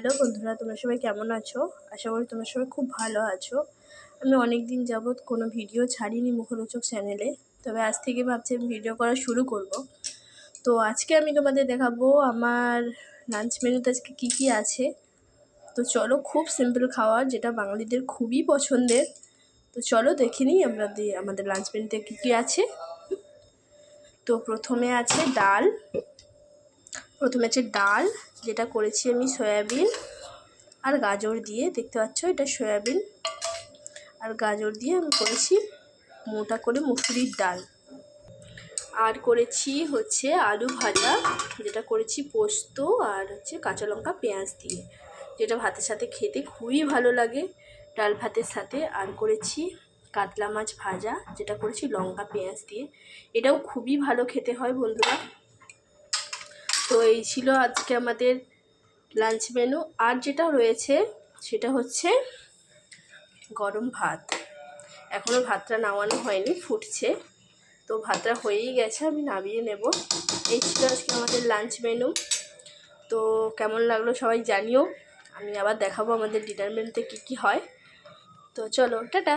Hello বন্ধুরা, তোমরা সবাই কেমন আছো? আশা করি তোমরা সবাই খুব ভালো আছো। আমি অনেক দিন যাবৎ কোনো ভিডিও ছাড়িনি মুখরোচক চ্যানেলে, তবে আজ থেকে ভাবছি আমি ভিডিও করা শুরু করব। তো আজকে আমি তোমাদের দেখাবো আমার লাঞ্চ মেনুতে আজকে কী কী আছে। তো চলো, খুব সিম্পল খাবার, যেটা বাঙালিদের খুবই পছন্দের। তো চলো দেখে নিই আমাদের লাঞ্চ মেনুতে কী কী আছে। তো প্রথমে আছে ডাল, যেটা করেছি আমি সয়াবিন আর গাজর দিয়ে। দেখতে পাচ্ছ, এটা সয়াবিন আর গাজর দিয়ে আমি করেছি মোটা করে মুসুরির ডাল। আর করেছি হচ্ছে আলু ভাজা, যেটা করেছি পোস্ত আর হচ্ছে কাঁচা লঙ্কা পেঁয়াজ দিয়ে, যেটা ভাতের সাথে খেতে খুবই ভালো লাগে, ডাল ভাতের সাথে। আর করেছি কাতলা মাছ ভাজা, যেটা করেছি লঙ্কা পেঁয়াজ দিয়ে, এটাও খুবই ভালো খেতে হয় বন্ধুরা। তো এই ছিল আজকে আমাদের লাঞ্চ মেনু। আর যেটা রয়েছে সেটা হচ্ছে গরম ভাত। এখনও ভাতটা নামানো হয়নি, ফুটছে। তো ভাতটা হয়েই গেছে, আমি নামিয়ে নেব। এই ছিল আজকে আমাদের লাঞ্চ মেনু। তো কেমন লাগলো সবাই জানিও। আমি আবার দেখাবো আমাদের ডিনার মেনুতে কী কী হয়। তো চলো, টাটা।